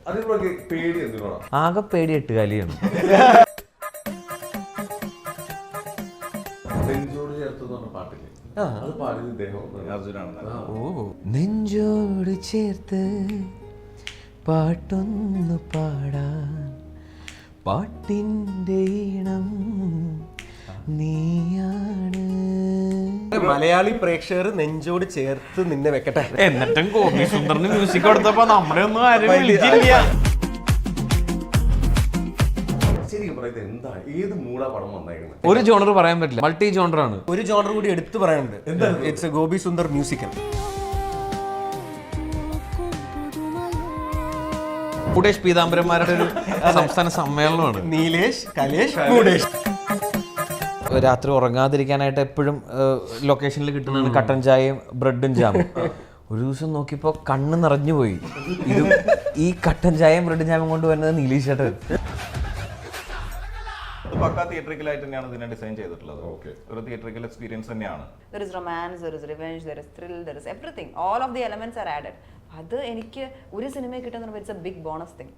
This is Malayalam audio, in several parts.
ആകെ പേടി എട്ടുകാലിയാണ്. നെഞ്ചോട് ചേർത്ത് പാട്ടൊന്നു പാടാൻ പാട്ടിൻ്റെ ഈണം നീയാണ്. മലയാളി പ്രേക്ഷകർ നെഞ്ചോട് ചേർത്ത് നിന്നെ വെക്കട്ടെ. എന്നിട്ടും ഗോപി സുന്ദറിന് മ്യൂസിക് കൊടുത്തപ്പോ നമ്മളെ ഒന്നും ആരും വിളിച്ചില്ല. ഒരു ജോണർ പറയാൻ പറ്റില്ല, മൾട്ടി ജോണർ ആണ്. ഒരു ജോണർ കൂടി എടുത്തു പറയാനുണ്ട്. It's a Gopi Sundar musical. കൂടേഷ് പീതാംബരന്മാരുടെ ഒരു സംസ്ഥാന സമ്മേളനമാണ്. നീലേഷ്, കലേഷ്, കൂടേഷ്. രാത്രി ഉറങ്ങാതിരിക്കാനായിട്ട് എപ്പോഴും ലൊക്കേഷനിൽ കിട്ടുന്നതാണ് കട്ടൻ ചായയും ബ്രെഡും ജാമും. ഒരു ദിവസം നോക്കിയപ്പോൾ കണ്ണ് നിറഞ്ഞു പോയി. ഇത് ഈ കട്ടൻ ചായയും ബ്രെഡും ജാമും കൊണ്ട് വരുന്നത് നീലേഷ് ചേട്ടൻ. പക്കാ തിയേറ്ററിക്കലായിട്ട് തന്നെയാണ് ഇതിനെ ഡിസൈൻ ചെയ്തിട്ടുള്ളത്. ഒരു തിയേറ്ററിക്കൽ എക്സ്പീരിയൻസ് തന്നെയാണ്. There is romance, there is revenge, there is thrill, there is everything. All of the elements are added. അത് എനിക്ക് ഒരു സിനിമയിൽ കിട്ടുന്ന it's a big bonus thing.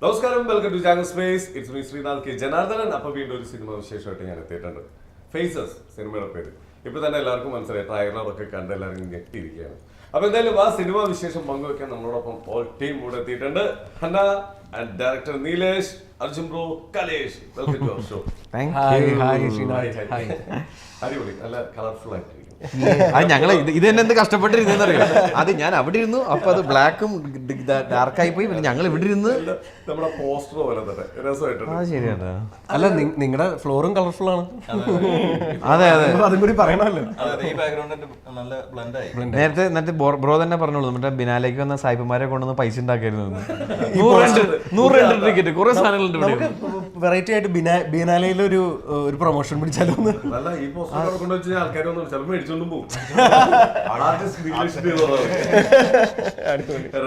നമസ്കാരം, welcome to Django space. It's me Sreenath K Janardhanan. അപ്പോൾ വീണ്ടും ഒരു സിനിമ വിശേഷമായിട്ട് ഞാൻ എത്തിയിട്ടുണ്ട്. ഫേസസ് സിനിമയുടെ പേര് ഇപ്പോൾ തന്നെ എല്ലാവർക്കും മനസ്സിലായി. ട്രailer-ഒക്കെ കണ്ട് എല്ലാവരും ഞെട്ടിയിരിക്കുകയാണ്. അപ്പോൾ എന്തായാലും ആ സിനിമ വിശേഷം പങ്കുവെക്കാൻ നമ്മളോടൊപ്പം ഓൾ ടീം കൂടെ എത്തിയിട്ടുണ്ട്. Hanna and director Nilesh, Arjun bro, Kalesh. Welcome to our show. അടിപൊളി, നല്ല കളർഫുൾ ആയിട്ട്. അത് ഞങ്ങൾ ഇത് തന്നെ എന്ത് കഷ്ടപ്പെട്ടിരുന്നറിയോ. അത് ഞാൻ അവിടെ ഇരുന്നു, അപ്പൊ അത് ബ്ലാക്കും ഡാർക്കായി പോയി. പിന്നെ ഞങ്ങൾ ഇവിടെ ഇരുന്ന് നമ്മുടെ പോസ്റ്റർ പോലെ തന്നെ രസമായിട്ടുണ്ട്. ശരിയാണ്. അല്ല, നിങ്ങളുടെ ഫ്ലോറും കളർഫുൾ ആണ്. അതെ അതെ, അതും കൂടി പറയണമല്ലോ. നേരത്തെ ബ്രോ തന്നെ പറഞ്ഞോളൂ, നമ്മുടെ ബിനാലേക്ക് വന്ന സായിപ്പന്മാരെ കൊണ്ടുവന്ന് പൈസ ഉണ്ടാക്കായിരുന്നു. 100 ടിക്കറ്റ്, കുറെ സാധനങ്ങളുണ്ട്. നമുക്ക് വെറൈറ്റി ആയിട്ട് ബിനാലയിൽ ഒരു പ്രൊമോഷൻ പിടിച്ചാലോ. നല്ല ഈ പോസ്റ്റർ കൊണ്ടുവച്ച് ആൾക്കാരൊന്നും ചിലപ്പോൾ മേടിച്ചോണ്ടും പോകും.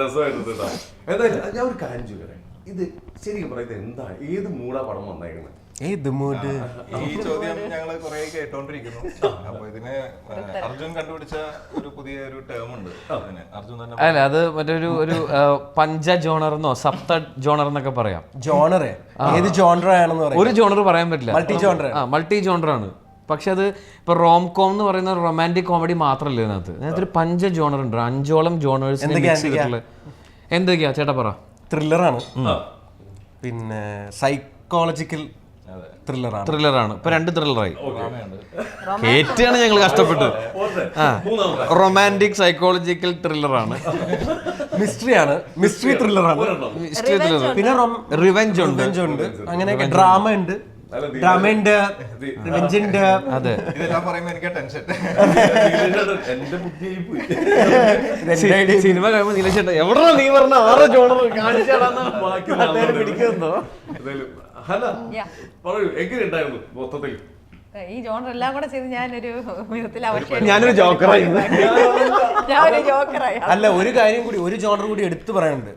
രസമായിട്ടുണ്ട്. എന്തായാലും ഞാൻ ഒരു കാര്യം ചോദിക്കട്ടെ, ഇത് ശരിക്കും പറയുന്നത് എന്താ, ഏത് മൂടാ പടം വന്നേക്കുന്നത്? ഈ ചോദ്യം ഞങ്ങള് കുറെ കേട്ടോണ്ടിരിക്കുന്നു. അപ്പൊ ഇതിന് അർജുൻ കണ്ടുപിടിച്ച ഒരു പുതിയ ഒരു ടേം ഉണ്ട്. അർജുൻ തന്നെ അല്ല, അത് മറ്റൊരു ഒരു പഞ്ച ജോണർന്നോ സപ്ത ജോണർ എന്നൊക്കെ പറയാം. ജോണർ ഏത് ജോണർ ആണെന്ന് പറയാം. ഒരു ജോണർ പറയാൻ പറ്റില്ല, മൾട്ടി ജോണർ. മൾട്ടി ജോണർ ആണ്. പക്ഷെ അത് ഇപ്പൊ റോം കോം എന്ന് പറയുന്ന റൊമാൻറ്റിക് കോമഡി മാത്രമല്ല ഇതിനകത്ത് ഒരു പഞ്ച ജോണർ ഉണ്ട്. 5ഓളം ജോണേഴ്സ് എന്തൊക്കെയാ ചേട്ടാ പറ? ത്രില്ലറാണ്, പിന്നെ സൈക്കോളജിക്കൽ ത്രില്ലറാണ്. ഇപ്പൊ 2 ത്രില്ലറായി. ഏറ്റവും ഞങ്ങൾ കഷ്ടപ്പെട്ട്. റൊമാൻറ്റിക് സൈക്കോളജിക്കൽ ത്രില്ലറാണ്. മിസ്റ്ററിയാണ്, മിസ്റ്ററി ത്രില്ലറാണ്. പിന്നെ റിവെഞ്ച് ഉണ്ട്, അങ്ങനെയൊക്കെ. ഡ്രാമ ഉണ്ട്, ഡ്രാമയുണ്ട്, റിവെഞ്ച് ഉണ്ട്. അതെ, ഇതെല്ലാം പറയുമ്പോ എനിക്ക് ടെൻഷൻ. സിനിമ കഴിയുമ്പോ നീലച്ചേട്ടാ എവിടെ നീ പറഞ്ഞ 6 ജോണർ കാണിച്ചാടാന്ന് പിടിക്കുന്നോ? പറയൂ, എങ്ങനെയുണ്ടായിരുന്നു മൊത്തത്തിൽ ഈ ജോണർ എല്ലാം കൂടെ ചെയ്ത് ഞാനൊരു വിധത്തിൽ ഞാനൊരു ജോക്കറായി. അല്ല, ഒരു കാര്യം കൂടി, ഒരു ജോണർ കൂടി എടുത്തു പറയാനുണ്ട്.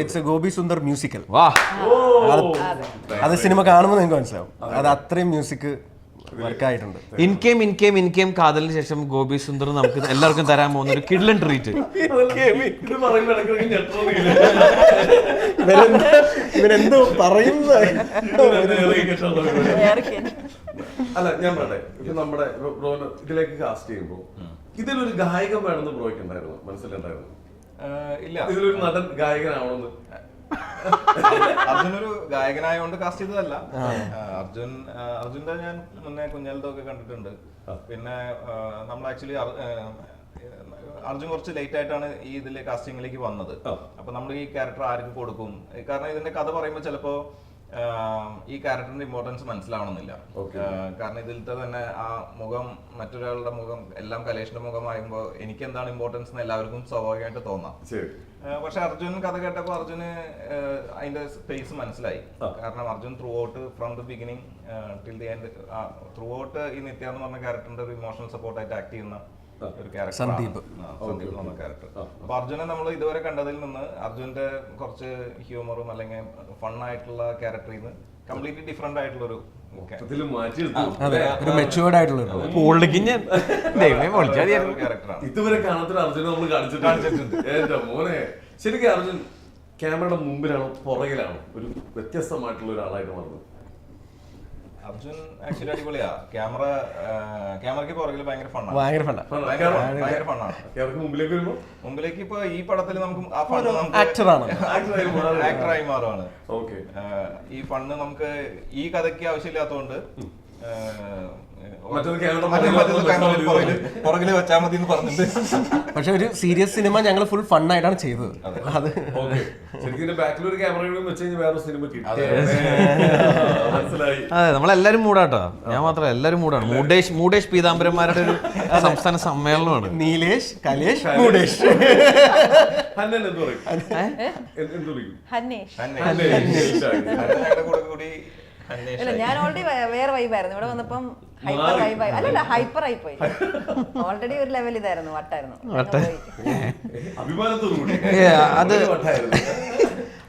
It's a Gopi Sundar musical. അത് സിനിമ കാണുമ്പോൾ നിങ്ങൾക്ക് മനസ്സിലാവും. അത് അത്രയും മ്യൂസിക് വർക്കായിട്ടുണ്ട്. ഇൻകേം കാതലിന് ശേഷം ഗോപി സുന്ദർ നമുക്ക് എല്ലാവർക്കും തരാൻ പോകുന്ന ഒരു കിഡ്ലൻ ട്രീറ്റ്. ഇവരെന്തോ പറയുന്നത്. അല്ല, ഞാൻ പറയട്ടെ, ഇപ്പൊ നമ്മുടെ ബ്രോന് ഇതിലേക്ക് കാസ്റ്റ് ചെയ്യുമ്പോ ഇതിലൊരു ഗായകൻ വേണമെന്ന് ബ്രോയ്ക്ക് ഉണ്ടായിരുന്നു, മനസ്സിലുണ്ടായിരുന്നു? ഇല്ല, ഇതിലൊരു നടൻ ഗായകനാവണമെന്ന്. അർജുൻ ഒരു ഗായകനായോണ്ട് കാസ്റ്റ് ചെയ്തതല്ല. അർജുന്റെ ഞാൻ മുന്നേ കുഞ്ഞാലത്തൊക്കെ കണ്ടിട്ടുണ്ട്. പിന്നെ നമ്മൾ ആക്ച്വലി അർജുൻ കുറച്ച് ലേറ്റ് ആയിട്ടാണ് ഈ ഇതിലെ കാസ്റ്റിംഗിലേക്ക് വന്നത്. അപ്പൊ നമ്മൾ ഈ ക്യാരക്ടർ ആർക്ക് കൊടുക്കും? കാരണം ഇതിന്റെ കഥ പറയുമ്പോൾ ചിലപ്പോ ഈ ക്യാരക്ടറിന്റെ ഇമ്പോർട്ടൻസ് മനസ്സിലാവണമെന്നില്ല. കാരണം ഇതിലത്തെ തന്നെ ആ മുഖം, മറ്റൊരാളുടെ മുഖം, എല്ലാം കലേഷിന്റെ മുഖമാകുമ്പോൾ എനിക്ക് എന്താണ് ഇമ്പോർട്ടൻസ് എന്ന് എല്ലാവർക്കും സ്വാഭാവികമായിട്ട് തോന്നാം. പക്ഷെ അർജുൻ കഥ കേട്ടപ്പോൾ അർജുന് അതിന്റെ സ്പേസ് മനസ്സിലായി. കാരണം Arjun through out from the beginning till the end, through out ഈ നിത്യ എന്ന് പറഞ്ഞ ക്യാരക്ടറിന്റെ ഒരു ഇമോഷണൽ സപ്പോർട്ടായിട്ട് ആക്ട് ചെയ്യുന്ന ഒരു ക്യാരക്ടർ സന്ദീപ് എന്ന ക്യാരക്ടർ. അപ്പൊ അർജുനെ നമ്മൾ ഇതുവരെ കണ്ടതിൽ നിന്ന് അർജുന്റെ കുറച്ച് ഹ്യൂമറും അല്ലെങ്കിൽ ഫണ്ണായിട്ടുള്ള ക്യാരക്ടറിൽ നിന്ന് കംപ്ലീറ്റ്ലി ഡിഫറെന്റ് ആയിട്ടുള്ള ഒരു മൊത്തത്തില് മാറ്റിയെടുത്തു. അതെ, ഒരു മെച്ചുവേർഡ് ആയിട്ടുള്ള പൊളിക്കും ഞാൻ. ദൈവമേ പൊളിച്ചാൽ ക്യാരക്ടറാണ്. ഇതുവരെ കാണാത്തൊരു അർജുനെ നമ്മൾ കാണിച്ചിട്ടുണ്ട്. എന്റെ മോനെ, ശരിക്കും അർജുൻ ക്യാമറയുടെ മുമ്പിലാണോ പുറകിലാണോ ഒരു വ്യത്യസ്തമായിട്ടുള്ള ഒരാളായിട്ട് മാറുന്നത്? അർജുൻ ആക്ച്വലി അടിപൊളിയാ. ക്യാമറയ്ക്ക് പുറകിൽ ഭയങ്കര ഫണ്ണാണ്. ഭയങ്കര ഫണ്ടാ. ഭയങ്കര ഫണ്ണാണ്. ക്യാമറയ്ക്ക് മുമ്പിലേക്ക് വരുമ്പോ മുമ്പിലേക്ക് ഇപ്പൊ ഈ പടത്തിൽ നമുക്ക് ആ ഫണ്ട് ആക്ടറാണ്. ആക്ടറായി മാറുവാണ്. ഓക്കെ. ഈ ഫണ്ട് നമുക്ക് ഈ കഥയ്ക്ക് ആവശ്യമില്ലാത്തതുകൊണ്ട് മറ്റൊരു ക്യാമറ പുറകില് വെച്ചാൽ മതി എന്ന് പറഞ്ഞിട്ട്. പക്ഷെ ഒരു സീരിയസ് സിനിമ ഞങ്ങൾ ഫുൾ ഫണ്ണായിട്ടാണ് ചെയ്തത്. അത് ശരിക്കും ബാക്കിൽ ഒരു ക്യാമറ വെച്ച് കഴിഞ്ഞാൽ വേറെ സിനിമ മനസ്സിലായി. അതെ, നമ്മളെല്ലാരും മൂടാട്ടോ. ഞാൻ മാത്രമല്ല, എല്ലാരും മൂടാണ്. മൂടേഷ് പീതാംബരന്മാരുടെ ഒരു സംസ്ഥാന സമ്മേളനമാണ്. നീലേഷ്, കലേഷ്, മൂടേഷ്. ഹന്നൻ എന്ത് പറയും? എന്ത് വിളിക്കും? ഹന്നേഷ്. ഞങ്ങളുടെ കൂടെ കൂടി ഇല്ല, ഞാൻ ഓൾറെഡി വേറെ വൈബായിരുന്നു. ഇവിടെ വന്നപ്പം ഹൈപ്പർ വൈബായി. അല്ലല്ല, ഹൈപ്പർ ആയി പോയി. ഓൾറെഡി ഒരു ലെവൽ ഇതായിരുന്നു, വട്ടായിരുന്നു. അഭിമാനത്തോടുകൂടി അത്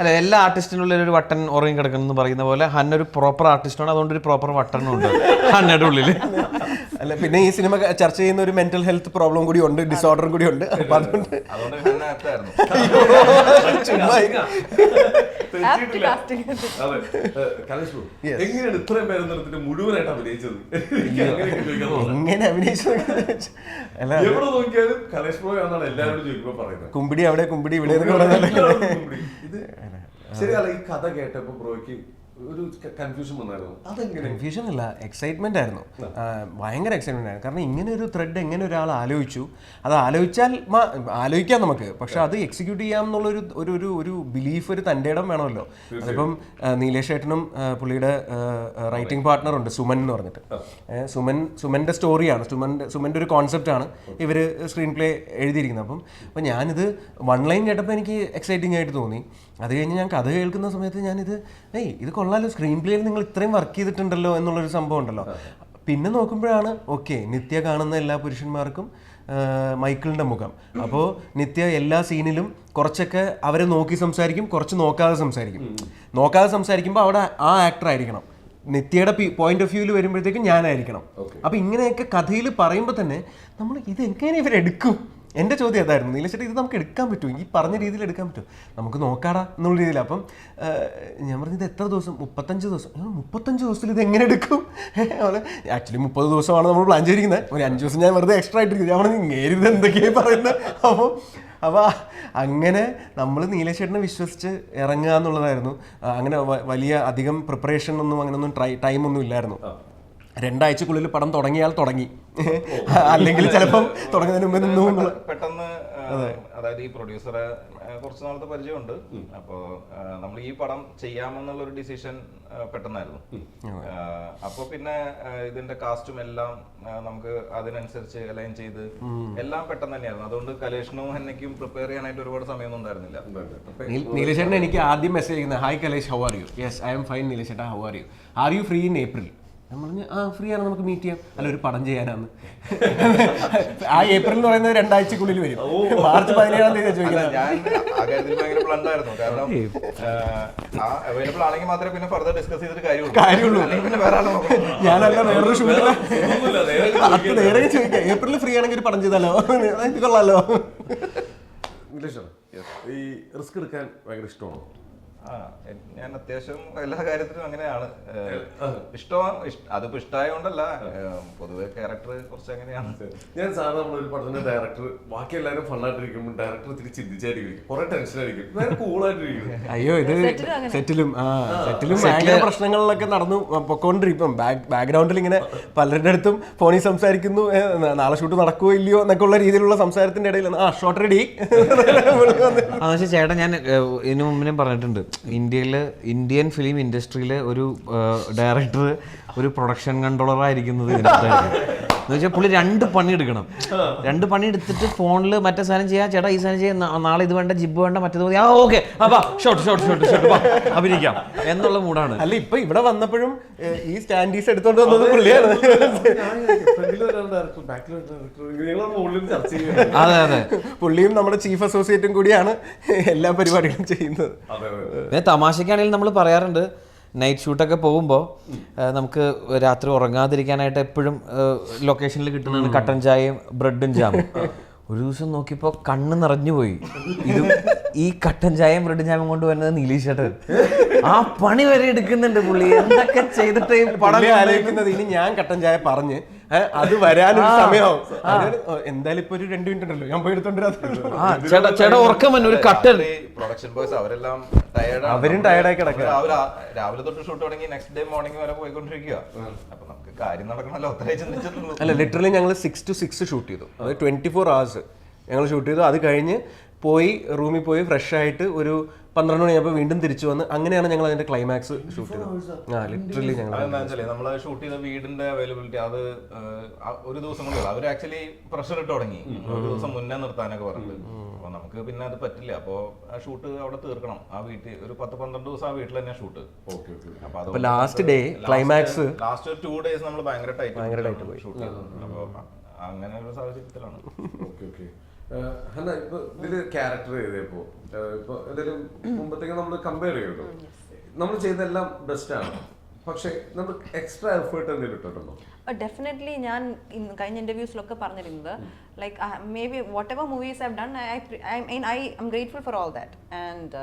അല്ല, എല്ലാ ആർട്ടിസ്റ്റിനുള്ളിൽ ഒരു വട്ടൻ ഉറങ്ങി കിടക്കണം എന്ന് പറയുന്ന പോലെ ഹന്ന ഒരു പ്രോപ്പർ ആർട്ടിസ്റ്റാണ്. അതുകൊണ്ട് ഒരു പ്രോപ്പർ വട്ടനും ഉണ്ട് ഹന്നയുടെ ഉള്ളില്. അല്ല, പിന്നെ ഈ സിനിമ ചർച്ച ചെയ്യുന്ന ഒരു മെന്റൽ ഹെൽത്ത് പ്രോബ്ലം കൂടി ഉണ്ട്, ഡിസോർഡറും കൂടി ഉണ്ട്. അപ്പൊ അതുകൊണ്ട് എങ്ങനെയാണ് ഇത്രയും പേര് നിർത്തിട്ട് മുഴുവനായിട്ട് അഭിനയിച്ചത്? എങ്ങനെ അഭിനയിച്ചു? എവിടെ നോക്കിയാലും കലേഷ് ബ്രോ എന്നാണ് എല്ലാവരോടും ചോദിക്കുമ്പോ പറയുന്നത്. കുമ്പിടി അവിടെ, കുമ്പിടി ഇവിടെ എന്നൊക്കെ പറയുന്നത്. ഇത് ശരിയല്ല. ഈ കഥ കേട്ടപ്പോ ബ്രോയ്ക്ക് ഒരു കൺഫ്യൂഷൻ വന്നായിരുന്നു? അതെങ്ങനെ? കൺഫ്യൂഷൻ അല്ല, എക്സൈറ്റ്മെന്റ് ആയിരുന്നു. ഭയങ്കര എക്സൈറ്റ്മെന്റ് ആയിരുന്നു. കാരണം ഇങ്ങനെ ഒരു ത്രെഡ് എങ്ങനെ ഒരാൾ ആലോചിച്ചു, അത് ആലോചിക്കാം നമുക്ക്, പക്ഷെ അത് എക്സിക്യൂട്ട് ചെയ്യാം എന്നുള്ളൊരു ഒരു ബിലീഫ്, ഒരു തൻ്റെ ഇടം വേണമല്ലോ. അതിപ്പം നീലേഷ് ഏട്ടനും പുള്ളിയുടെ റൈറ്റിംഗ് പാർട്ട്ണർ ഉണ്ട്, സുമൻ എന്ന് പറഞ്ഞിട്ട്. സുമൻ്റെ സ്റ്റോറിയാണ്, സുമൻ്റെ ഒരു കോൺസെപ്റ്റാണ് ഇവർ സ്ക്രീൻ പ്ലേ എഴുതിയിരിക്കുന്നത്. അപ്പം ഞാനിത് വൺ ലൈൻ കേട്ടപ്പോൾ എനിക്ക് എക്സൈറ്റിംഗ് ആയിട്ട് തോന്നി. അത് കഴിഞ്ഞ് ഞാൻ കഥ കേൾക്കുന്ന സമയത്ത് ഞാനിത് ഇത് കൊള്ളാലോ, സ്ക്രീൻ പ്ലേയിൽ നിങ്ങൾ ഇത്രയും വർക്ക് ചെയ്തിട്ടുണ്ടല്ലോ എന്നുള്ളൊരു സംഭവം ഉണ്ടല്ലോ. പിന്നെ നോക്കുമ്പോഴാണ് ഓക്കെ, നിത്യ കാണുന്ന എല്ലാ പുരുഷന്മാർക്കും മൈക്കിളിൻ്റെ മുഖം. അപ്പോൾ നിത്യ എല്ലാ സീനിലും കുറച്ചൊക്കെ അവരെ നോക്കി സംസാരിക്കും, കുറച്ച് നോക്കാതെ സംസാരിക്കും. നോക്കാതെ സംസാരിക്കുമ്പോൾ അവിടെ ആ ആക്ടർ ആയിരിക്കണം. നിത്യയുടെ പോയിന്റ് ഓഫ് വ്യൂവിൽ വരുമ്പോഴത്തേക്കും ഞാനായിരിക്കണം. അപ്പം ഇങ്ങനെയൊക്കെ കഥയിൽ പറയുമ്പോൾ തന്നെ നമ്മൾ ഇതെങ്ങനെ ഇവരെടുക്കും? എൻ്റെ ചോദ്യം അതായിരുന്നു. നീലശ്ശേരി, ഇത് നമുക്ക് എടുക്കാൻ പറ്റുമോ? ഈ പറഞ്ഞ രീതിയിൽ എടുക്കാൻ പറ്റുമോ? നമുക്ക് നോക്കാടാ എന്നുള്ള രീതിയിൽ. അപ്പം ഞാൻ പറഞ്ഞത് എത്ര ദിവസം? 35 ദിവസം. 35 ദിവസത്തിൽ ഇത് എങ്ങനെ എടുക്കും? ആക്ച്വലി 30 ദിവസമാണ് നമ്മൾ പ്ലാൻ ചെയ്തിരിക്കുന്നത്. ഒരു 5 ദിവസം ഞാൻ വെറുതെ എക്സ്ട്രാ ആയിട്ടിരിക്കുന്നത്. ഞാൻ പറഞ്ഞു നേരിത് എന്തൊക്കെയാണ് പറയുന്നത്. അപ്പോൾ അങ്ങനെ നമ്മൾ നീലശ്ശേരിനെ വിശ്വസിച്ച് ഇറങ്ങുക എന്നുള്ളതായിരുന്നു. അങ്ങനെ വലിയ അധികം പ്രിപ്പറേഷൻ ഒന്നും അങ്ങനെയൊന്നും ടൈമൊന്നും ഇല്ലായിരുന്നു. 2 ആഴ്ചക്കുള്ളിൽ പടം തുടങ്ങിയാൽ തുടങ്ങി, അല്ലെങ്കിൽ ചിലപ്പം തുടങ്ങുന്നതിന് മുമ്പ് നിന്നും പെട്ടെന്ന്. അതായത് ഈ പ്രൊഡ്യൂസറെ കുറച്ച് നാളത്തെ പരിചയമുണ്ട്. അപ്പോൾ നമ്മൾ ഈ പടം ചെയ്യാമെന്നുള്ള ഒരു ഡിസിഷൻ പെട്ടെന്നായിരുന്നു. അപ്പോൾ പിന്നെ ഇതിന്റെ കാസ്റ്റും എല്ലാം നമുക്ക് അതിനനുസരിച്ച് അലൈൻ ചെയ്ത് എല്ലാം പെട്ടെന്ന് തന്നെയായിരുന്നു. അതുകൊണ്ട് കലേഷിനും ഹന്നയ്ക്കും പ്രിപ്പയർ ചെയ്യാനായിട്ട് ഒരുപാട് സമയമൊന്നും ഉണ്ടായിരുന്നില്ല. നീലശ്ശേരൻ എനിക്ക് ആദ്യം മെസ്സേജ് ചെയ്യുന്നത്, hi Kalesh, how are you? Yes, I am fine നീലശ്ശേട്ടാ, how are you? Are you free in April? ഞാൻ പറഞ്ഞു ഫ്രീ ആണ്, നമുക്ക് മീറ്റ് ചെയ്യാം. അല്ല, ഒരു പടം ചെയ്യാനാണ്. ആ ഏപ്രിൽ എന്ന് പറയുന്നത് 2 ആഴ്ചക്കുള്ളിൽ വരും. മാർച്ച് 17-ാം തീയതി ചോദിക്കുന്നത്. ഞാൻ ആ കാര്യത്തിൽ ഭയങ്കര ബ്ലണ്ടായിരുന്നു. കാരണം അവൈലബിൾ ആണെങ്കിൽ മാത്രമേ പിന്നെ ഫർദർ ഡിസ്കസ് ചെയ്തിട്ട് കാര്യമുള്ളൂ. പിന്നെ വേറെ ആളെ നോക്കണം. ഞാനല്ല, വേറൊരു ഷൂട്ടിൽ നേരെ ചോദിക്കാം, ഏപ്രിലിൽ ഫ്രീ ആണെങ്കിൽ ഒരു പടം ചെയ്താലോ? ഇത് കൊള്ളാലോ. ഈ റിസ്ക് എടുക്കാൻ ഭയങ്കര ഇഷ്ടമാണോ? ഞാൻ അത്യാവശ്യം എല്ലാ കാര്യത്തിലും അങ്ങനെയാണ്. ഇഷ്ടമാണ്. അതിപ്പോ ഇഷ്ടമായോണ്ടല്ല, പൊതുവെ ക്യാരക്ടർ കുറച്ച് അങ്ങനെയാണ്. ഞാൻ സാധാരണ നമ്മളൊരു പടത്തിന്റെ ഡയറക്ടർ ബാക്കി എല്ലാവരും ഫണ്ണായിട്ടിരിക്കുമ്പോൾ ഡയറക്ടർ ഇത്തിരി ചിന്തിച്ചായിരിക്കും, കുറെ ടെൻഷനായിരിക്കും, വേറെ കൂളായിട്ടിരിക്കും. അയ്യോ, ഇത് സെറ്റിലും ഭയങ്കര പ്രശ്നങ്ങളിലൊക്കെ നടന്നു പൊക്കോണ്ടിരിക്കും. ബാക്ക്ഗ്രൗണ്ടിൽ ഇങ്ങനെ പലരുടെ അടുത്തും ഫോണിൽ സംസാരിക്കുന്നു, നാളെ ഷൂട്ട് നടക്കുമോ ഇല്ലയോ എന്നൊക്കെ ഉള്ള രീതിയിലുള്ള സംസാരത്തിന്റെ ഇടയിൽ ഷോട്ട് റെഡി. ചേട്ടാ, ഞാൻ ഇതിനു മുമ്പിനും പറഞ്ഞിട്ടുണ്ട്, ഇന്ത്യൻ ഫിലിം ഇൻഡസ്ട്രിയിലെ ഒരു ഡയറക്ടർ ഒരു പ്രൊഡക്ഷൻ കൺട്രോളർ ആയിരിക്കുന്നത് ഇതിനകത്തായിരിക്കും. എന്ന് വെച്ചാൽ പുള്ളി 2 പണി എടുക്കണം. 2 പണി എടുത്തിട്ട് ഫോണിൽ മറ്റേ സാധനം ചെയ്യാം, ചേട്ടാ ഈ സാധനം ചെയ്യാം, നാളെ ഇത് വേണ്ട, ജിബ് വേണ്ട, മറ്റേത് മതി, ഓക്കെ ഷോട്ട് അഭിനയിക്കാം എന്നുള്ള മൂടാണ്. അല്ല, ഇപ്പൊ ഇവിടെ വന്നപ്പോഴും ഈ സ്റ്റാൻഡീസ് എടുത്തോണ്ട് വന്നത് പുള്ളിയാണ്. അതെ അതെ, പുള്ളിയും നമ്മുടെ ചീഫ് അസോസിയേറ്റും കൂടിയാണ് എല്ലാ പരിപാടികളും ചെയ്യുന്നത്. തമാശക്കാണെങ്കിൽ നമ്മൾ പറയാറുണ്ട്, നൈറ്റ് ഷൂട്ടൊക്കെ പോകുമ്പോൾ നമുക്ക് രാത്രി ഉറങ്ങാതിരിക്കാനായിട്ട് എപ്പോഴും ലൊക്കേഷനിൽ കിട്ടുന്നതാണ് കട്ടൻ ചായയും ബ്രെഡും ജാമും. ഒരു ദിവസം നോക്കിയപ്പോൾ കണ്ണ് നിറഞ്ഞു പോയി. ഇത് ഈ കട്ടൻ ചായയും ബ്രെഡും ജാമും കൊണ്ട് വരുന്നത് നിലീഷ് ചേട്ടൻ ആ പണി വരെ എടുക്കുന്നുണ്ട് പുള്ളി. എന്തൊക്കെ ചെയ്തിട്ട് ഈ പടം ആലോചിക്കുന്നത് ഇനി ഞാൻ കട്ടൻ ചായ പറഞ്ഞ് അത് വരാനൊരു സമയമാവും. എന്തായാലും ഇപ്പൊ ഒരു 2 മിനിറ്റ് ഉണ്ടല്ലോ, ഞാൻ പോയി എടുത്തോണ്ട് ചേട്ടാ ഉറക്കം ഒരു കട്ടൻ. പ്രൊഡക്ഷൻ ബോയ്സ് അവരെല്ലാം ടയർഡ്, അവരും ടയർഡായി കിടക്കുക. രാവിലെ തൊട്ട് ഷൂട്ട് തുടങ്ങി നെക്സ്റ്റ് ഡേ മോർണിംഗ് വരെ പോയിക്കൊണ്ടിരിക്കുക. അപ്പൊ നമുക്ക് കാര്യം നടക്കണല്ലോ, അത്രേ ചിന്തിച്ചിട്ടുള്ളൂ. അല്ല, ലിറ്ററലി ഞങ്ങൾ 6 to 6 ഷൂട്ട് ചെയ്തു. അത് 24 hours ഞങ്ങൾ ഷൂട്ട് ചെയ്തു. അത് കഴിഞ്ഞ് പോയി റൂമിൽ പോയി ഫ്രഷ് ആയിട്ട് ഒരു 12 മണിയാകുമ്പോൾ വീണ്ടും തിരിച്ചു വന്ന് അങ്ങനെയാണ് ഞങ്ങൾ അതിന്റെ ക്ലൈമാക്സ് ഷൂട്ട് ചെയ്തത്. ലിറ്ററലി ഞങ്ങൾ അതെന്താ വെച്ചാല് നമ്മള് ഷൂട്ട് ചെയ്ത വീടിന്റെ അവൈലബിലിറ്റി അത് ഒരു ദിവസം കൊണ്ടുള്ള അവർ ആക്ച്വലി പ്രഷർ ഇട്ട് തുടങ്ങി, ഒരു ദിവസം മുന്നേ നിർത്താനൊക്കെ പറഞ്ഞിട്ട്. അപ്പൊ നമുക്ക് പിന്നെ അത് പറ്റില്ല. അപ്പൊ ആ ഷൂട്ട് അവിടെ തീർക്കണം. ആ വീട്ടിൽ ഒരു 10-12 ദിവസം ആ വീട്ടിൽ തന്നെ ഷൂട്ട്. അപ്പൊ last day climax last 2 days നമ്മൾ ഭയങ്കര ടൈറ്റ് പോയി ഷൂട്ട് ചെയ്തു. അപ്പൊ അങ്ങനെ ഒരു സാഹചര്യത്തിലാണ്. ഇപ്പൊ ഇതില് ക്യാരക്ടർ ചെയ്തപ്പോ ഇപ്പൊ എന്തെങ്കിലും മുമ്പത്തേക്ക് നമ്മൾ കമ്പയർ ചെയ്തോ, നമ്മൾ ചെയ്തെല്ലാം ബെസ്റ്റ് ആണ്, പക്ഷെ നമ്മൾ എക്സ്ട്രാ എഫേർട്ട് എന്തെങ്കിലും ഇട്ടിട്ടുണ്ടോ? ഡെഫിനറ്റ്ലി ഞാൻ കഴിഞ്ഞ ഇന്റർവ്യൂസിലൊക്കെ പറഞ്ഞിരുന്നത് like maybe whatever movies have done I am grateful for all that. And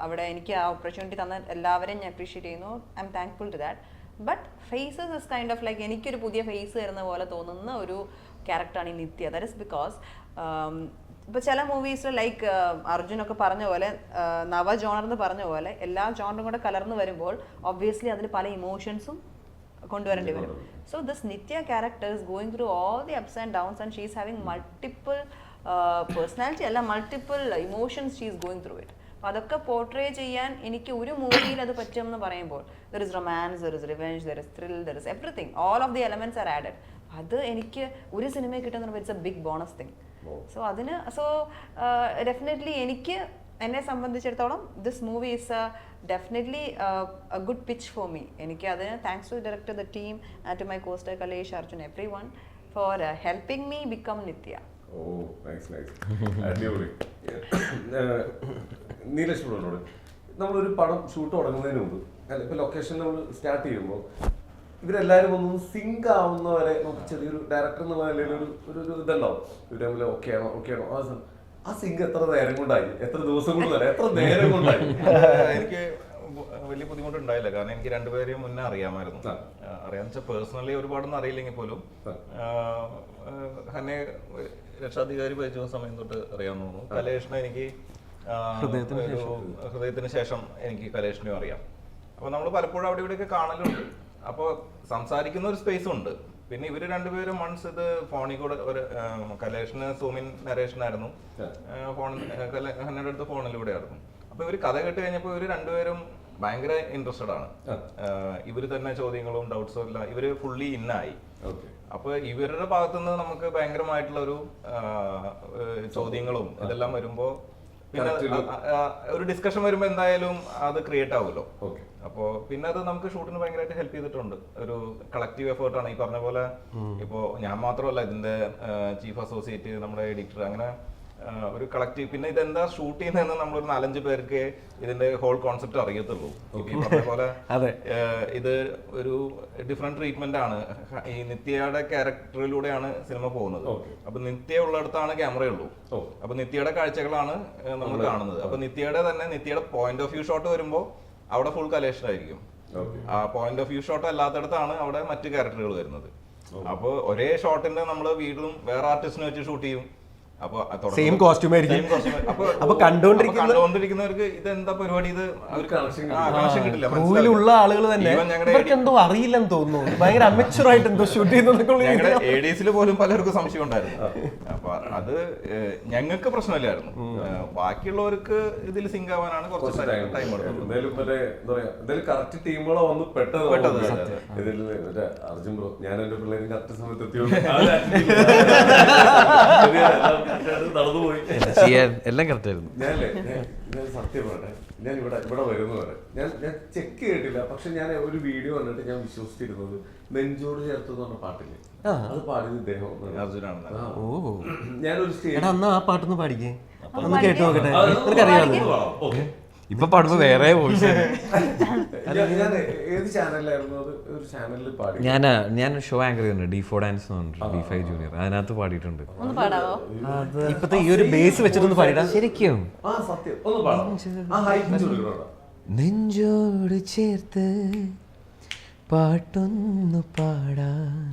അവിടെ എനിക്ക് ആ ഓപ്പർച്യൂണിറ്റി തന്ന എല്ലാവരെയും ഞാൻ അപ്രീഷിയേറ്റ് ചെയ്യുന്നു. I am thankful to that. But phases is kind of like എനിക്കൊരു പുതിയ ഫേസ് വരുന്ന പോലെ തോന്നുന്ന ഒരു ക്യാരക്ടറാണ് ഈ നിത്യ. ദാറ്റ് ഇസ് ബിക്കോസ് ഇപ്പോൾ ചില മൂവീസിൽ ലൈക്ക് അർജുനൊക്കെ പറഞ്ഞ പോലെ നവ ജോണർ എന്ന് പറഞ്ഞ പോലെ എല്ലാ ജോണറും കൂടെ കലർന്ന് വരുമ്പോൾ ഒബ്വിയസ്ലി അതിൽ പല ഇമോഷൻസും കൊണ്ടുവരേണ്ടി വരും. So this Nithya character is going through all the ups and downs and she is having multiple personality അല്ല, multiple emotions she is going through it. അപ്പോൾ അതൊക്കെ പോർട്രേ ചെയ്യാൻ എനിക്ക് ഒരു മൂവിയിൽ അത് പറ്റുമെന്ന് പറയുമ്പോൾ there is romance, there is revenge, there is thrill, there is everything, all of the elements are added. അത് എനിക്ക് ഒരു സിനിമയിൽ കിട്ടുന്ന it's a big bonus thing. So definitely എനിക്ക് എന്നെ സംബന്ധിച്ചിടത്തോളം this movie is definitely a good pitch for me. എനിക്ക് അതിന് thanks to director, the team, and to my co-star Kalesh, Arjun, every one for helping me become Nithya. അടിപൊളി. നീലേഷ് ബ്രോനോട് നമ്മളൊരു പടം ഷൂട്ട് തുടങ്ങുന്നതിന് മുമ്പ് അല്ല ഇപ്പൊ ലൊക്കേഷൻ നമ്മൾ സ്റ്റാർട്ട് ചെയ്യുമ്പോൾ ഇവരെല്ലാവരും ഒന്ന് സിങ്ക് ആവുന്നവരെ നമുക്ക് ചെറിയൊരു ഡയറക്ടർ എന്നുള്ള നിലയിൽ ഒരു ഇതുണ്ടാവും. ഇവര് തമ്മിൽ ഓക്കെ ആണോ ആ സിങ്ക് എത്ര നേരം കൊണ്ടായി, എത്ര ദിവസം കൊണ്ട് വരാം, എത്ര നേരം കൊണ്ടായി? എനിക്ക് വലിയ ബുദ്ധിമുട്ടുണ്ടായില്ല, കാരണം എനിക്ക് രണ്ടുപേരെയും മുന്നേ അറിയാമായിരുന്നു. അറിയാന്ന് വെച്ചാൽ പേഴ്സണലി ഒരുപാടൊന്നും അറിയില്ലെങ്കിൽ പോലും എന്നെ രക്ഷാധികാരി പരിചയ സമയം തൊട്ട് അറിയാമെന്ന് തോന്നുന്നു. കലേഷിനെ എനിക്ക് ഹൃദയത്തിന് ശേഷം എനിക്ക് കലേഷിനെയും അറിയാം. അപ്പൊ നമ്മൾ പലപ്പോഴും അവിടെ ഇവിടെയൊക്കെ കാണലുണ്ട്. അപ്പോൾ സംസാരിക്കുന്ന ഒരു സ്പേസും ഉണ്ട്. പിന്നെ ഇവര് രണ്ടുപേരും മൺസ് ഇത് ഫോണിൽ കൂടെ ഒരു കലേഷിന് സൂമിൻ നരേഷനായിരുന്നു, ഹന്നയുടെ അടുത്ത് ഫോണിലൂടെ ആയിരുന്നു. അപ്പൊ ഇവര് കഥ കേട്ട് കഴിഞ്ഞപ്പോൾ ഇവര് രണ്ടുപേരും ഭയങ്കര ഇൻട്രസ്റ്റഡ് ആണ്. ഇവര് തന്നെ ചോദ്യങ്ങളും ഡൗട്ട്സും എല്ലാം ഇവര് ഫുള്ളി ഇന്നായി. അപ്പൊ ഇവരുടെ ഭാഗത്തുനിന്ന് നമുക്ക് ഭയങ്കരമായിട്ടുള്ള ഒരു ചോദ്യങ്ങളും ഇതെല്ലാം വരുമ്പോ പിന്നെ ഒരു ഡിസ്കഷൻ വരുമ്പോ എന്തായാലും അത് ക്രിയേറ്റ് ആവുമല്ലോ. അപ്പോ പിന്നെ അത് നമുക്ക് ഷൂട്ടിന് ഭയങ്കരമായിട്ട് ഹെൽപ്പ് ചെയ്തിട്ടുണ്ട്. ഒരു കളക്റ്റീവ് എഫേർട്ടാണ്. ഈ പറഞ്ഞ പോലെ ഇപ്പോ ഞാൻ മാത്രമല്ല ഇതിന്റെ ചീഫ് അസോസിയേറ്റ്, നമ്മുടെ എഡിറ്റർ, അങ്ങനെ ഒരു കളക്റ്റീവ്. പിന്നെ ഇതെന്താ ഷൂട്ട് ചെയ്യുന്നതെന്ന് നമ്മളൊരു 4-5 പേർക്ക് ഇതിന്റെ ഹോൾ കോൺസെപ്റ്റ് അറിയത്തുള്ളൂ. ഈ പറഞ്ഞ പോലെ ഇത് ഒരു ഡിഫറെന്റ് ട്രീറ്റ്മെന്റ് ആണ്. ഈ നിത്യയുടെ ക്യാരക്ടറിലൂടെയാണ് സിനിമ പോകുന്നത്. അപ്പൊ നിത്യ ഉള്ളിടത്താണ് ക്യാമറയുള്ളൂ. അപ്പൊ നിത്യയുടെ കാഴ്ചകളാണ് നമ്മൾ കാണുന്നത്. അപ്പൊ നിത്യയുടെ പോയിന്റ് ഓഫ് വ്യൂ ഷോട്ട് വരുമ്പോൾ അവിടെ ഫുൾ കലേഷൻ ആയിരിക്കും. ആ പോയിന്റ് ഓഫ് വ്യൂ ഷോട്ട് അല്ലാത്തടത്താണ് അവിടെ മറ്റു ക്യാരക്ടറുകൾ വരുന്നത്. അപ്പൊ ഒരേ ഷോട്ടിന്റെ നമ്മള് വീണ്ടും വേറെ ആർട്ടിസ്റ്റിനെ വെച്ച് ഷൂട്ട് ചെയ്യും. സെയിം കോസ്റ്റ്യൂം ആയിരിക്കും. അപ്പൊ കണ്ടുകൊണ്ടിരിക്കുന്നവർക്ക് ഇതെന്താ പരിപാടി, ഇത് കണക്ഷൻ കിട്ടില്ല. ഉള്ള ആളുകൾ തന്നെ എന്തോ അറിയില്ലെന്ന് തോന്നുന്നു, ഭയങ്കര അമച്വർ ആയിട്ട് എന്തോ ഷൂട്ട് ചെയ്യുന്ന എഡിസിൽ പോലും പലർക്കും സംശയം ഉണ്ടായിരുന്നു. അപ്പൊ അത് ഞങ്ങൾക്ക് പ്രശ്നമില്ലായിരുന്നു. ബാക്കിയുള്ളവർക്ക് ഇതിൽ സിങ്ക് ആവാനാണ് കുറച്ച് ടൈം എടുത്തത്. കറക്റ്റ് ടീമുകളെ വന്ന് പെട്ടത് അർജുൻ ബ്രോ, ഞാൻ എന്റെ പിള്ളേരും കറക്റ്റ് സമയത്ത് എത്തിയോളൂ നടന്നുപോയി. എല്ലാം കറക്റ്റ് ആയിരുന്നു. ഞാൻ സത്യം പറയട്ടെ, ഞാൻ ഇവിടെ വരുന്ന വരെ ഞാൻ ചെക്ക് ചെയ്തിട്ടില്ല. പക്ഷെ ഞാൻ ഒരു വീഡിയോ കണ്ടിട്ട് ഞാൻ വിശ്വസിച്ചിരുന്നത് നെഞ്ചോട് ചേർത്ത് എന്ന് പറഞ്ഞ പാട്ടില്ലേ, അത് പാടിയത് ഇദ്ദേഹം അർജുനാണ്. ഞാനൊരു സ്റ്റേജ് ആ പാട്ടൊന്ന് പാടിക്കേ, ഒന്ന് കേട്ടു നോക്കട്ടെ. നിനക്കറിയാമോ? ഇപ്പൊ പാടുമ്പോ വേറെ വോയിസ്. ഞാൻ ഏത് ചാനലിലായിരുന്നു അത്? ഒരു ചാനലിൽ പാടി. ഞാൻ ഷോ ആങ്കർ ചെയ്യുന്നുണ്ട്, D4 ഡാൻസ് എന്ന് പറഞ്ഞിട്ട്, D5 ജൂനിയർ, അതിനകത്ത് പാടിയിട്ടുണ്ട്. ഒന്ന് പാടാവോ? ഇപ്പത്തെ ഈ ഒരു ബേസ് വെച്ചിട്ടൊന്ന് പാടിടാ. ശരിക്കും ആ സത്യം ഒന്ന് പാടാം. ആ ഹൈ പിച്ച് കൊടുക്കണോടാ. നെഞ്ചോട് ചേർത്ത് പാട്ടൊന്നു പാടാൻ,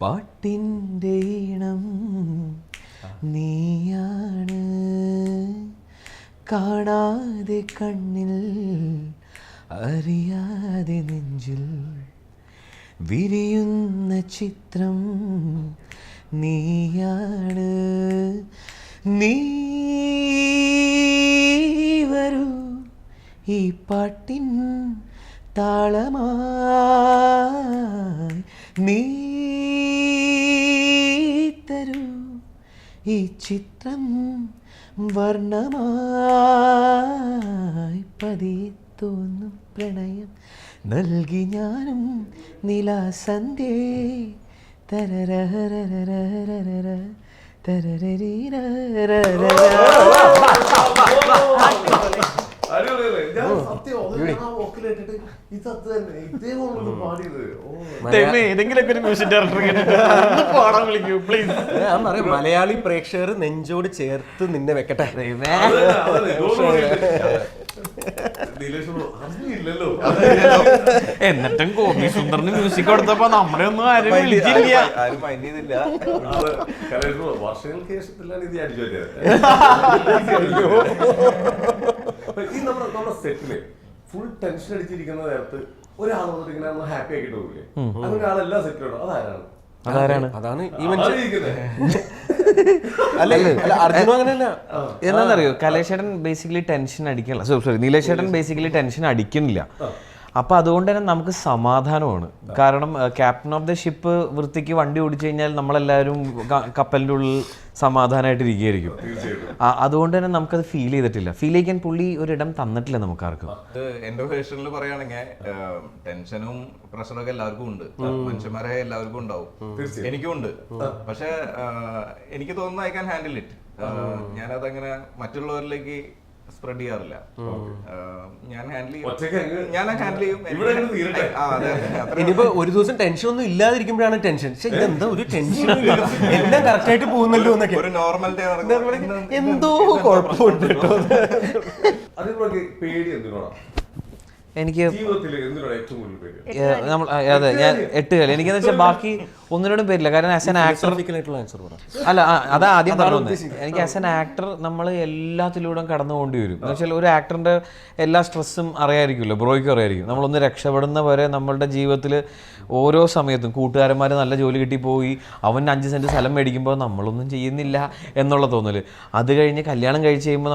പാട്ടിൻ്റെ ഈണം നീയാണ്, കാണാതെ കണ്ണിൽ അറിയാതെ നെഞ്ചിൽ വിരിയുന്ന ചിത്രം നീയാണ്, നീ വരൂ ഈ പാട്ടിൻ താളമായി, നീ തരൂ ഈ ചിത്രം വർണ്ണമായി, പതിയെ തോന്നും പ്രണയം നൽകി ഞാനും നിലാസന്ധ്യേ, തരരരരരരരര തരരരീരരരര. അടിപൊളിയല്ലേ? ഞാൻ സത്യം ആ വോക്കലിട്ടിട്ട് ഇത് അത് തന്നെ ഇതേപോലെ പാടിയത്. ഏതെങ്കിലും ഒരു മ്യൂസിക് ഡയറക്ടർ പാടാൻ വിളിക്കൂ പ്ലീസ്. അറിയാം, മലയാളി പ്രേക്ഷകർ നെഞ്ചോട് ചേർത്ത് നിന്നെ വെക്കട്ടെ. ഇല്ലല്ലോ എന്നിട്ടും ഗോപി സുന്ദറിന് മ്യൂസിക് കൊടുത്തപ്പോ നമ്മളെ ഒന്നും ആരും വിളിച്ചില്ല. ആരും മൈൻഡ് ചെയ്തില്ല. വർഷങ്ങൾക്ക് ശേഷത്തിലാണ് ഇത് അടിച്ചു പറ്റിയത്. ഈ നമ്മുടെ സെറ്റില് ഫുൾ ടെൻഷൻ അടിച്ചിരിക്കുന്ന നേരത്ത് ഒരാൾ വന്നിട്ട് ഇങ്ങനെ നമ്മൾ ഹാപ്പി ആക്കിട്ട് പോകില്ലേ, അങ്ങനെ ആളെല്ലാം സെറ്റിലുണ്ടോ? അതാരാണ്? അതാണ് ഈ അല്ല അർജുനും അങ്ങനെയല്ല. എന്താണെന്നറിയോ, കലേഷേട്ടൻ ബേസിക്കലി ടെൻഷൻ അടിക്കണില്ല, സോറി നീലേഷേട്ടൻ ബേസിക്കലി ടെൻഷൻ അടിക്കുന്നില്ല. അപ്പൊ അതുകൊണ്ട് തന്നെ നമുക്ക് സമാധാനമാണ്. കാരണം ക്യാപ്റ്റൻ ഓഫ് ദ ഷിപ്പ് വൃത്തിക്ക് വണ്ടി ഓടിച്ചു കഴിഞ്ഞാൽ നമ്മളെല്ലാവരും കപ്പലിൻ്റെ ഉള്ളിൽ സമാധാനമായിട്ട് ഇരിക്കുകയായിരിക്കും. അതുകൊണ്ട് തന്നെ നമുക്കത് ഫീൽ ചെയ്തിട്ടില്ല. ഫീൽ ചെയ്യാൻ പുള്ളി ഒരിടം തന്നിട്ടില്ല നമുക്കാർക്കും. എന്റെ വേർഷനിൽ പറയുകയാണെങ്കിൽ ടെൻഷനും പ്രഷറൊക്കെ എല്ലാവർക്കും ഉണ്ട്, മനുഷ്യന്മാരെ എല്ലാവർക്കും ഉണ്ടാവും, എനിക്കും ഉണ്ട്. പക്ഷെ എനിക്ക് തോന്നുന്നു ഐ ക്യാൻ ഹാൻഡിൽ ഇറ്റ്. ഞാനതങ്ങനെ മറ്റുള്ളവരിലേക്ക് സ്പ്രെഡ് ചെയ്യാറില്ല. ഞാൻ ഹാൻഡിൽ ചെയ്യും. ഇനിയിപ്പോ ഒരു ദിവസം ടെൻഷൻ ഒന്നും ഇല്ലാതിരിക്കുമ്പോഴാണ് ടെൻഷൻ. ഇതെന്താ ഒരു ടെൻഷനും ഇല്ലല്ലോ, എല്ലാം കറക്റ്റ് ആയിട്ട് പോകുന്നല്ലോ എന്നൊക്കെ ഒരു നോർമൽ ഡേ എന്തോ കുഴപ്പമുണ്ട് കേട്ടോ. അതിനോട് പേടി എന്തിനോടാ? എനിക്ക് ജീവിതത്തിൽ എന്തിനോടാ ഏറ്റവും കൂടുതൽ പേടി? അതെ, ഞാൻ 8 കളി. എനിക്കെന്ന് വെച്ചാൽ ബാക്കി ഒന്നിനോടും പേരില്ല. കാരണം ആസ് എൻ ആക്ടർ അല്ല, അത് ആദ്യം പറഞ്ഞു. എനിക്ക് ആസ് എൻ ആക്ടർ നമ്മൾ എല്ലാത്തിലൂടെ കടന്നു പോകേണ്ടി വരും. എന്ന് വെച്ചാൽ ഒരു ആക്ടറിന്റെ എല്ലാ സ്ട്രെസ്സും അറിയായിരിക്കുമല്ലോ, ബ്രോയ്ക്കും അറിയായിരിക്കും. നമ്മളൊന്ന് രക്ഷപ്പെടുന്ന വരെ നമ്മളുടെ ജീവിതത്തിൽ ഓരോ സമയത്തും കൂട്ടുകാരന്മാർ നല്ല ജോലി കിട്ടിപ്പോയി, അവൻ 5 സെന്റ് സ്ഥലം മേടിക്കുമ്പോൾ നമ്മളൊന്നും ചെയ്യുന്നില്ല എന്നുള്ള തോന്നല്. അത് കഴിഞ്ഞ് കല്യാണം കഴിച്ച് കഴിയുമ്പോൾ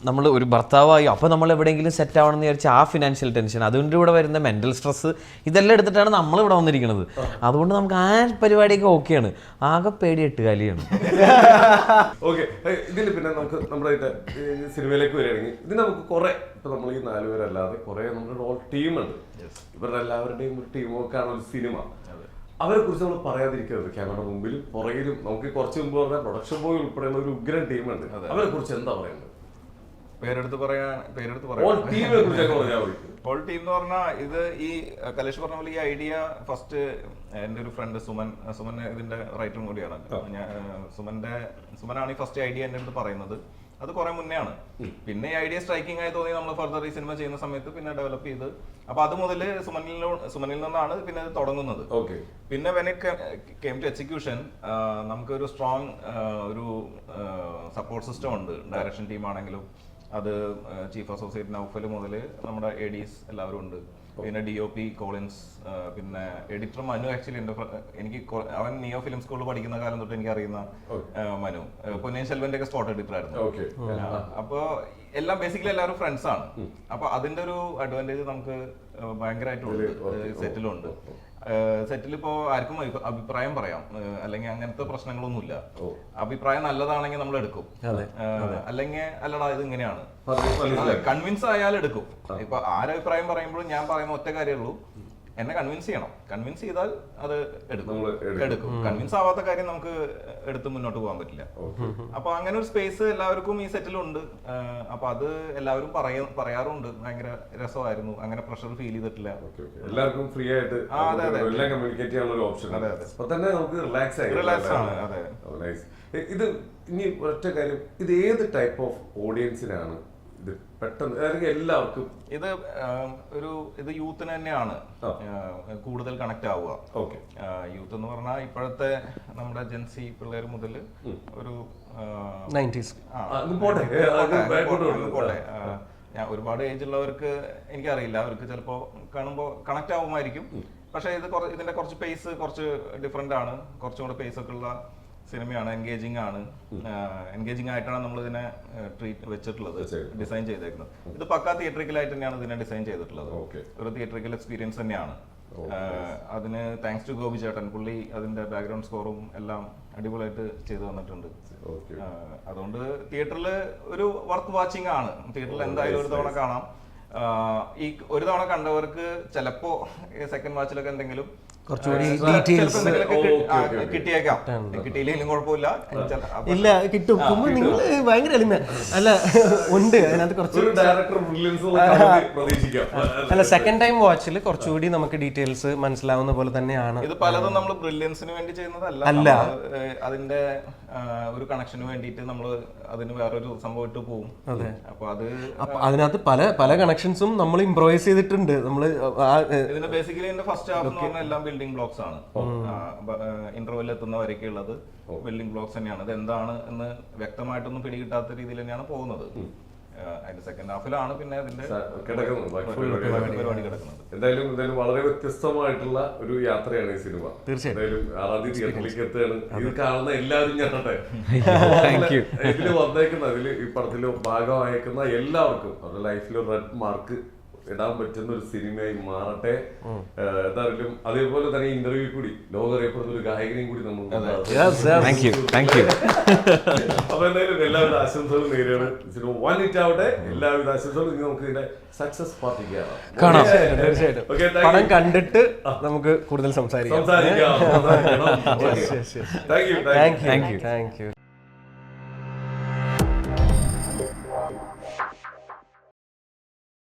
നമ്മൾ ഒരു ഭർത്താവായി, അപ്പോൾ നമ്മൾ എവിടെയെങ്കിലും സെറ്റ് ആവണമെന്ന് വിചാരിച്ചാൽ ആ ഫിനാൻഷ്യൽ ടെൻഷൻ, അതുകൊണ്ട് ഇവിടെ വരുന്ന മെന്റൽ സ്ട്രെസ്, ഇതെല്ലാം എടുത്തിട്ടാണ് നമ്മൾ ഇവിടെ വന്നിരിക്കുന്നത്. അതുകൊണ്ട് നമുക്ക് ആ പരിപാടിയൊക്കെ ഓക്കെയാണ്. ആകെ പേടി 8 കാലിയാണ്. ഓക്കെ, ഇതിൽ പിന്നെ നമുക്ക് നമ്മുടെ സിനിമയിലേക്ക് വരികയാണെങ്കിൽ ഇതിന് നമുക്ക് കുറെ, ഇപ്പൊ നമ്മൾ ഈ 4 പേരല്ലാതെ കുറെ നമ്മുടെ റോൾ ടീമുണ്ട്. ഇവരുടെ എല്ലാവരുടെയും ഒരു ടീമൊക്കെയാണ് ഒരു സിനിമ. അവരെ കുറിച്ച് നമ്മൾ പറയാതിരിക്കരുത്. ക്യാമറ മുമ്പിലും പുറകിലും നമുക്ക് കുറച്ച് മുമ്പ് പറഞ്ഞ പ്രൊഡക്ഷൻ ബോയ് ഉൾപ്പെടെയുള്ള ഒരു ഉഗ്രൻ ടീമുണ്ട്. അവരെ കുറിച്ച് എന്താ പറയുന്നത്? പേരെടുത്ത് പറയാൻ ഹോൾ ടീം എന്ന് പറഞ്ഞാൽ ഇത് ഈ കലേഷ് പറഞ്ഞ പോലെ ഈ ഐഡിയ ഫസ്റ്റ് എൻ്റെ ഒരു ഫ്രണ്ട് സുമൻ ഇതിന്റെ റൈറ്ററും കൂടിയാണ്. സുമനാണ് ഈ ഫസ്റ്റ് ഐഡിയ എൻ്റെ അടുത്ത് പറയുന്നത്. അത് കുറെ മുന്നേ ആണ്. പിന്നെ ഈ ഐഡിയ സ്ട്രൈക്കിംഗ് ആയി തോന്നി നമ്മൾ ഫർദർ ഈ സിനിമ ചെയ്യുന്ന സമയത്ത് പിന്നെ ഡെവലപ്പ് ചെയ്ത്, അപ്പൊ അത് മുതൽ സുമനിൽ നിന്നാണ് പിന്നെ ഇത് തുടങ്ങുന്നത്. പിന്നെ when it came to execution നമുക്ക് ഒരു സ്ട്രോങ് ഒരു സപ്പോർട്ട് സിസ്റ്റം ഉണ്ട്. ഡയറക്ഷൻ ടീം ആണെങ്കിലും അത് ചീഫ് അസോസിയേറ്റ് നൗഫൽ മുതൽ നമ്മുടെ എഡീസ് എല്ലാവരും ഉണ്ട്. പിന്നെ DOP കോളിൻസ്, പിന്നെ എഡിറ്റർ മനു. ആക്ച്വലി എനിക്ക് അവൻ നിയോ ഫിലിം സ്കൂളിൽ പഠിക്കുന്ന കാലം തൊട്ട് എനിക്ക് അറിയുന്ന മനു. പൊന്നിയിൻ സെൽവന്റെ ഒക്കെ സ്പോട്ട് എഡിറ്റർ ആയിരുന്നു. അപ്പൊ എല്ലാം ബേസിക്കലി എല്ലാവരും ഫ്രണ്ട്സ് ആണ്. അപ്പൊ അതിന്റെ ഒരു അഡ്വാൻറ്റേജ് നമുക്ക് ഭയങ്കരമായിട്ടുണ്ട് സെറ്റിലുണ്ട്. സെറ്റിൽ ഇപ്പോ ആർക്കും അഭിപ്രായം പറയാം, അല്ലെങ്കിൽ അങ്ങനത്തെ പ്രശ്നങ്ങളൊന്നുമില്ല. അഭിപ്രായം നല്ലതാണെങ്കിൽ നമ്മൾ എടുക്കും, അല്ലെങ്കിൽ അല്ലടാ ഇത് ഇങ്ങനെയാണ് കൺവിൻസ് ആയാൽ എടുക്കും. ഇപ്പൊ ആരഭിപ്രായം പറയുമ്പോഴും ഞാൻ പറയുന്ന ഒറ്റ കാര്യമുള്ളൂ, എന്നെ കൺവിൻസ് ചെയ്യണം. കൺവിൻസ് ചെയ്താൽ അത് നമ്മള് എടുക്കും. കൺവിൻസ് ആവാത്ത കാര്യം നമുക്ക് എടുത്ത് മുന്നോട്ട് പോകാൻ പറ്റില്ല. അപ്പൊ അങ്ങനെ ഒരു സ്പേസ് എല്ലാവർക്കും ഈ സെറ്റിലുണ്ട്. അപ്പൊ അത് എല്ലാവരും പറയാറുണ്ട്, ഭയങ്കര രസമായിരുന്നു, അങ്ങനെ പ്രഷർ ഫീൽ ചെയ്തിട്ടില്ല. എല്ലാവർക്കും ഫ്രീ ആയിട്ട് എല്ലാം കമ്മ്യൂണിക്കേറ്റ് ചെയ്യാനുള്ള ഒരു ഓപ്ഷൻ അപ്പൊ തന്നെ നമുക്ക് റിലാക്സ് ആണ്. അതെ. ഇത് ഇനി ഒറ്റ കാര്യം, ഇത് ഏത് ടൈപ്പ് ഓഫ് ഓഡിയൻസിനാണ് ഇത് പെട്ടെന്ന്, അല്ലെങ്കിൽ എല്ലാവർക്കും ഇത് യൂത്തിന് തന്നെയാണ് കൂടുതൽ കണക്ട് ആവുക. ഓക്കെ. യൂത്ത് എന്ന് പറഞ്ഞാൽ ഇപ്പോഴത്തെ നമ്മുടെ ജെൻസി പിള്ളേർ മുതൽ ഒരു 90s പോട്ടെ, ഞാൻ ഒരുപാട് ഏജ് ഉള്ളവർക്ക് എനിക്കറിയില്ല, അവർക്ക് ചിലപ്പോൾ കാണുമ്പോൾ കണക്ട് ആവുമായിരിക്കും. പക്ഷേ ഇതിന്റെ കുറച്ച് പേസ് കുറച്ച് ഡിഫറെന്റ് ആണ്, കുറച്ചും കൂടെ പേസ് ഒക്കെ ഉള്ള സിനിമയാണ്. എൻഗേജിങ് ആണ്. എൻഗേജിങ് ആയിട്ടാണ് നമ്മൾ ഇതിനെ വെച്ചിട്ടുള്ളത്, ഡിസൈൻ ചെയ്തേക്കുന്നത്. ഇത് പക്കാ തിയേറ്ററിക്കലായിട്ട് തന്നെയാണ് ഇതിനെ ഡിസൈൻ ചെയ്തിട്ടുള്ളത്. ഒരു തിയേറ്ററിക്കൽ എക്സ്പീരിയൻസ് തന്നെയാണ്. അതിന് താങ്ക്സ് ടു ഗോപി ചേട്ടൻ, പുള്ളി അതിന്റെ ബാക്ക്ഗ്രൗണ്ട് സ്കോറും എല്ലാം അടിപൊളിയായിട്ട് ചെയ്തു വന്നിട്ടുണ്ട്. അതുകൊണ്ട് തിയേറ്ററിൽ ഒരു വർത്ത് വാച്ചിങ് ആണ്. തിയേറ്ററിൽ എന്തായാലും ഒരു തവണ കാണാം. ഈ ഒരു തവണ കണ്ടവർക്ക് ചിലപ്പോ സെക്കൻഡ് വാച്ചിലൊക്കെ എന്തെങ്കിലും കിട്ടിയേക്കാം, കിട്ടിയില്ലെങ്കിലും കുഴപ്പമില്ല. ഇല്ല, കിട്ടും. നിങ്ങൾ ഭയങ്കര അല്ല ഉണ്ട് അതിനകത്ത് കുറച്ച് അല്ല, സെക്കൻഡ് ടൈം വാച്ചിൽ കുറച്ചുകൂടി നമുക്ക് ഡീറ്റെയിൽസ് മനസ്സിലാവുന്ന പോലെ തന്നെയാണ്. ഇത് പലതും നമ്മൾ ബ്രില്യൻസിന് വേണ്ടി ചെയ്യുന്നതല്ല, അതിന്റെ ഒരു കണക്ഷന് വേണ്ടിയിട്ട് നമ്മൾ അതിന് വേറൊരു സംഭവം ഇട്ട് പോകും. അപ്പൊ അതിനകത്ത് പല കണക്ഷൻസും നമ്മൾ ഇംപ്രൂവൈസ് ചെയ്തിട്ടുണ്ട്. നമ്മള് ഇതിന്റെ ബേസിക്കലി എന്റെ ഫസ്റ്റ് ഹാഫ് എന്ന് പറഞ്ഞാൽ എല്ലാം ബിൽഡിംഗ് ബ്ലോക്സ് ആണ്. ഇന്റർവെൽ എത്തുന്നവരൊക്കെ ഉള്ളത് ബിൽഡിംഗ് ബ്ലോക്സ് തന്നെയാണ്. ഇത് എന്താണ് എന്ന് വ്യക്തമായിട്ടൊന്നും പിടികിട്ടാത്ത രീതിയിൽ തന്നെയാണ് പോകുന്നത്. അതിന്റെ സെക്കൻഡ് ഹാഫിലാണ് പിന്നെ അതിന്റെ പരിപാടി കിടക്കുന്നത്. എന്തായാലും വളരെ വ്യത്യസ്തമായിട്ടുള്ള ഒരു യാത്രയാണ് ഈ സിനിമ. തീർച്ചയായും ആദ്യ തിയേറ്ററിലേക്ക് എത്തുകയാണ്. ഇത് കാണുന്ന എല്ലാവരും ഞാനട്ടെ ഇതില് വന്നേക്കുന്ന, അതില് ഈ പടത്തില് ഭാഗമായേക്കുന്ന എല്ലാവർക്കും അവരുടെ ലൈഫിൽ റെഡ് മാർക്ക് ഇടാൻ പറ്റുന്ന ഒരു സിനിമയായി മാറട്ടെ. എന്തായാലും അതേപോലെ തന്നെ ഇന്റർവ്യൂ കൂടി ലോകം അറിയപ്പെടുന്ന ഒരു ഗായകനെയും കൂടി നമ്മൾ അപ്പൊ എന്തായാലും എല്ലാവിധ ആശംസകളും നേരെയാണ്. സിനിമ 1 ഹിറ്റ് ആവട്ടെ. എല്ലാവിധ ആശംസകളും. ഇനി നമുക്ക് ഇതിന്റെ സക്സസ് പാർട്ടി കാണാം. തീർച്ചയായിട്ടും പടം കണ്ടിട്ട് നമുക്ക് കൂടുതൽ സംസാരിക്കാം. Thank you.